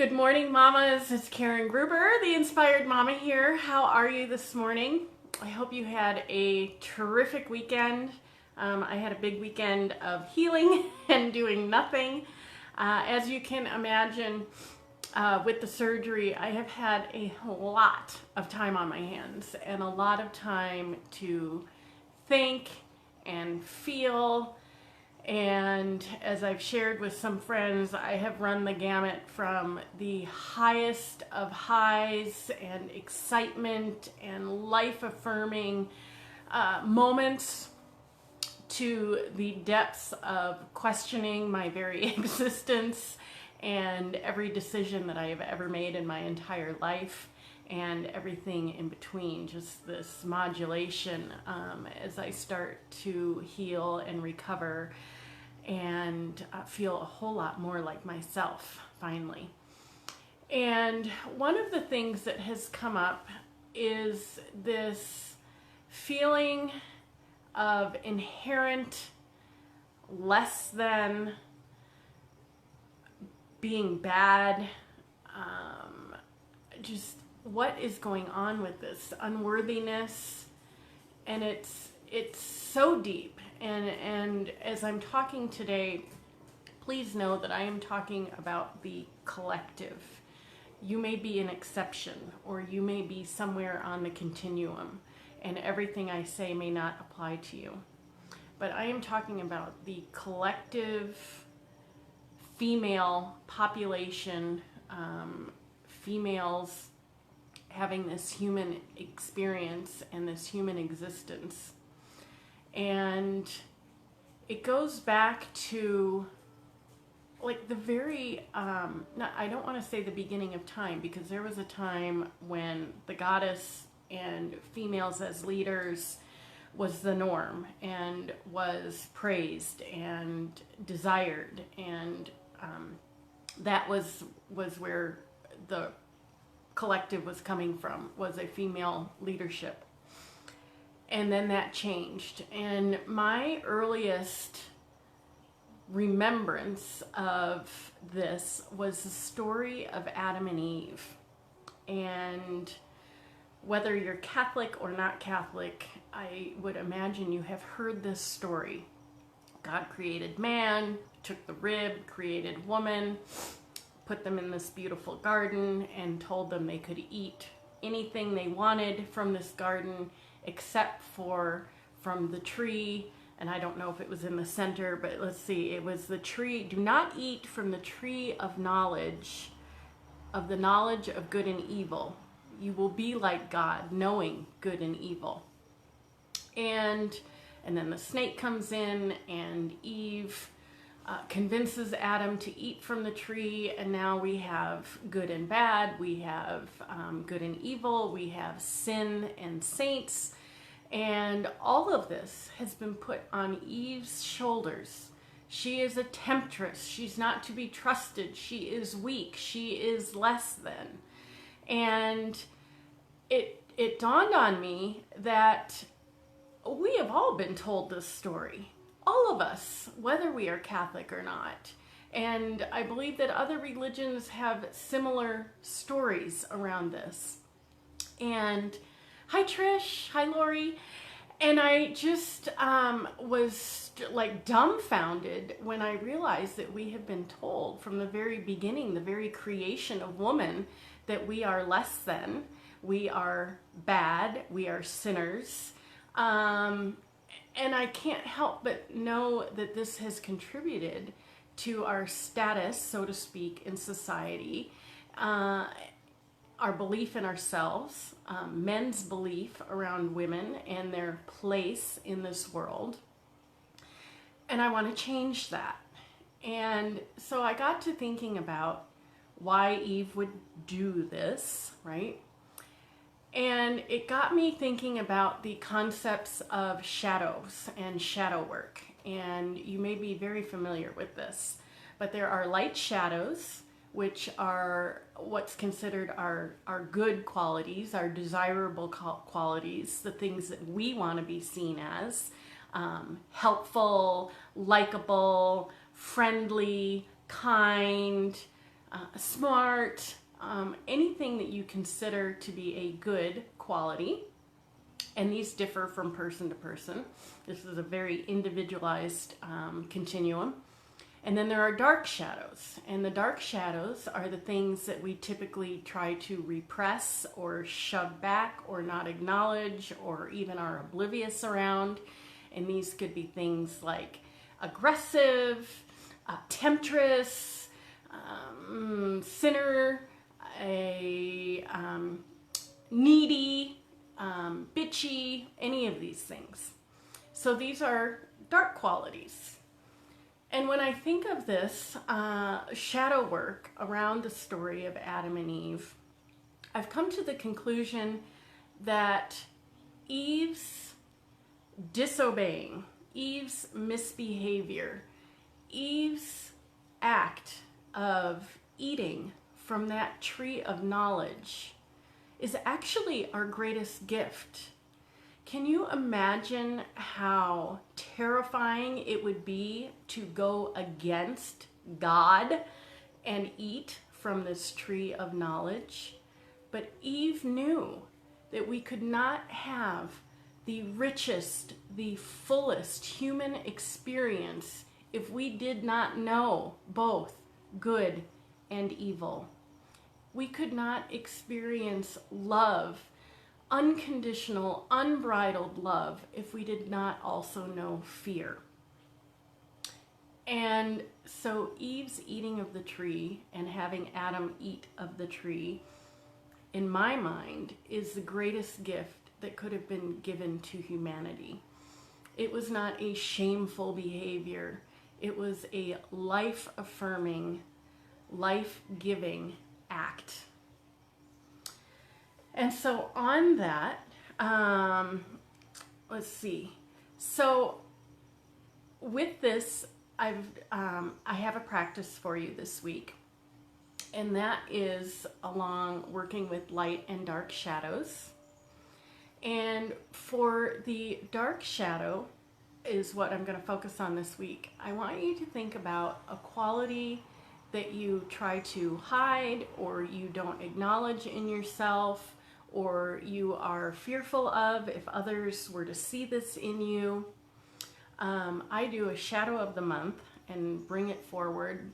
Good morning, mamas. It's Karen Gruber, the Inspired Mama here. How are you this morning? I hope you had a terrific weekend. I had a big weekend of healing and doing nothing. As you can imagine, with the surgery, I have had a lot of time on my hands and a lot of time to think and feel. And as I've shared with some friends, I have run the gamut from the highest of highs and excitement and life-affirming moments to the depths of questioning my very existence and every decision that I have ever made in my entire life and everything in between. Just this modulation as I start to heal and recover and feel a whole lot more like myself finally. And one of the things that has come up is this feeling of inherent less than, being bad, just what is going on with this unworthiness. And it's so deep. And as I'm talking today, please know that I am talking about the collective. You may be an exception, or you may be somewhere on the continuum, and everything I say may not apply to you. But I am talking about the collective female population, females having this human experience and this human existence. And it goes back to like the very, I don't want to say the beginning of time, because there was a time when the goddess and females as leaders was the norm and was praised and desired, and that was where the collective was coming from, was a female leadership. And then that changed. And my earliest remembrance of this was the story of Adam and Eve. And whether you're Catholic or not Catholic, I would imagine you have heard this story. God created man, took the rib, created woman, put them in this beautiful garden, and told them they could eat anything they wanted from this garden except for from the tree. And I don't know if it was in the center, but let's see, it was the tree. Do not eat from the tree of knowledge, of the knowledge of good and evil. You will be like God, knowing good and evil. And then the snake comes in, and Eve convinces Adam to eat from the tree, and now we have good and bad, we have good and evil, we have sin and saints, and all of this has been put on Eve's shoulders. She is a temptress, she's not to be trusted, she is weak, she is less than. And it dawned on me that we have all been told this story. All of us, whether we are Catholic or not. And I believe that other religions have similar stories around this. And hi Trish, hi Lori. And I just was like dumbfounded when I realized that we have been told from the very beginning, the very creation of woman, that we are less than, we are bad, we are sinners. And I can't help but know that this has contributed to our status, so to speak, in society, our belief in ourselves, men's belief around women and their place in this world. And I want to change that. And so I got to thinking about why Eve would do this, right? And it got me thinking about the concepts of shadows and shadow work. And you may be very familiar with this, but there are light shadows, which are what's considered our good qualities, our desirable qualities, the things that we want to be seen as, helpful, likable, friendly, kind, smart, anything that you consider to be a good quality. And these differ from person to person. This is a very individualized continuum. And then there are dark shadows. And the dark shadows are the things that we typically try to repress or shove back or not acknowledge or even are oblivious around. And these could be things like aggressive, temptress, sinner, needy, bitchy, any of these things. So these are dark qualities. And when I think of this shadow work around the story of Adam and Eve, I've come to the conclusion that Eve's disobeying, Eve's misbehavior, Eve's act of eating from that tree of knowledge is actually our greatest gift. Can you imagine how terrifying it would be to go against God and eat from this tree of knowledge? But Eve knew that we could not have the richest, the fullest human experience if we did not know both good and evil. We could not experience love, unconditional, unbridled love, if we did not also know fear. And so Eve's eating of the tree and having Adam eat of the tree, in my mind, is the greatest gift that could have been given to humanity. It was not a shameful behavior. It was a life-affirming, life-giving act. And so on that, let's see. So with this, I have a practice for you this week, and that is along working with light and dark shadows. And for the dark shadow is what I'm going to focus on this week. I want you to think about a quality that you try to hide or you don't acknowledge in yourself or you are fearful of if others were to see this in you. I do a shadow of the month and bring it forward.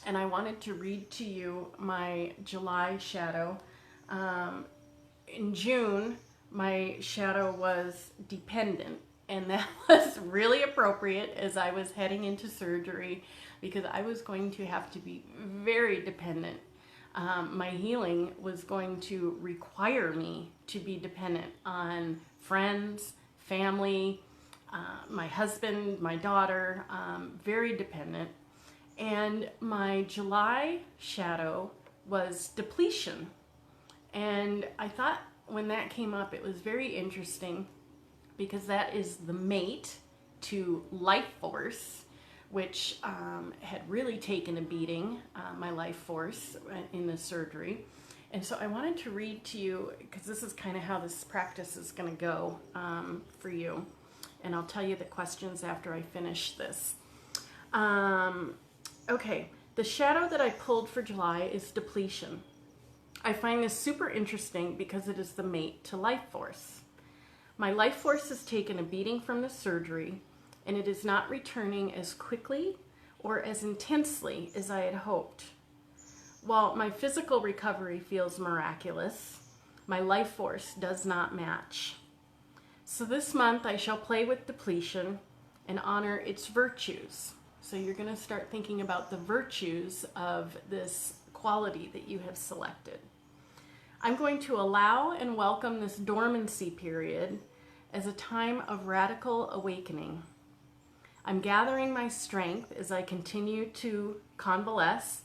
And I wanted to read to you my July shadow. In June, my shadow was dependent. And that was really appropriate as I was heading into surgery because I was going to have to be very dependent. My healing was going to require me to be dependent on friends, family, my husband, my daughter, very dependent. And my July shadow was depletion. And I thought when that came up, it was very interesting because that is the mate to life force, which had really taken a beating, my life force in the surgery. And so I wanted to read to you, because this is kind of how this practice is going to go for you. And I'll tell you the questions after I finish this. Okay, the shadow that I pulled for July is depletion. I find this super interesting because it is the mate to life force. My life force has taken a beating from the surgery, and it is not returning as quickly or as intensely as I had hoped. While my physical recovery feels miraculous, my life force does not match. So this month I shall play with depletion and honor its virtues. So you're going to start thinking about the virtues of this quality that you have selected. I'm going to allow and welcome this dormancy period as a time of radical awakening. I'm gathering my strength as I continue to convalesce.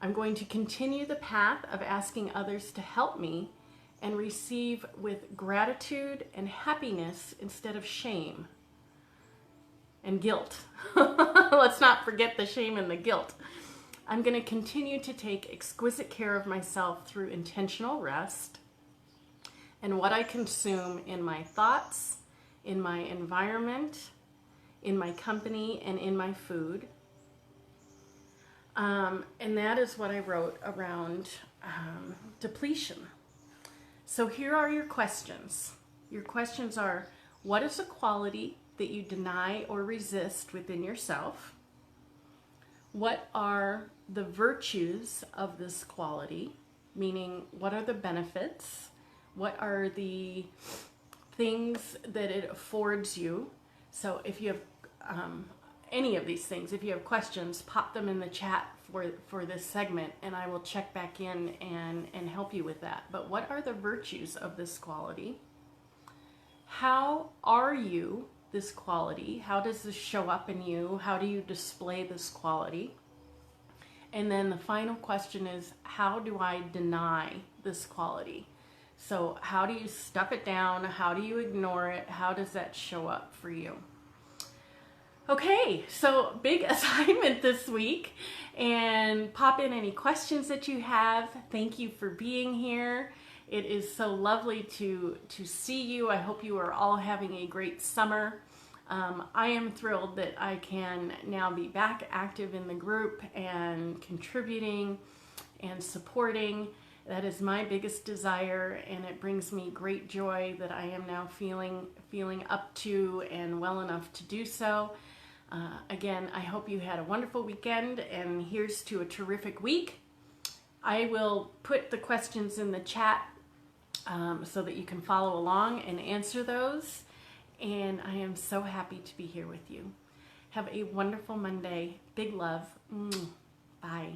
I'm going to continue the path of asking others to help me and receive with gratitude and happiness instead of shame and guilt. Let's not forget the shame and the guilt. I'm going to continue to take exquisite care of myself through intentional rest and what I consume in my thoughts, in my environment, in my company, and in my food. And that is what I wrote around depletion. So here are your questions. Your questions are, what is a quality that you deny or resist within yourself? What are the virtues of this quality? Meaning, what are the benefits? What are the things that it affords you? So if you have any of these things, if you have questions, pop them in the chat for this segment, and I will check back in and help you with that. But what are the virtues of this quality? How are you this quality? How does this show up in you? How do you display this quality? And then the final question is, how do I deny this quality? So how do you stuff it down? How do you ignore it? How does that show up for you? Okay, so big assignment this week, and pop in any questions that you have. Thank you for being here. It is so lovely to see you. I hope you are all having a great summer. I am thrilled that I can now be back active in the group and contributing and supporting. That is my biggest desire, and it brings me great joy that I am now feeling up to and well enough to do so. Again, I hope you had a wonderful weekend, and here's to a terrific week. I will put the questions in the chat so that you can follow along and answer those. And I am so happy to be here with you. Have a wonderful Monday. Big love. Bye.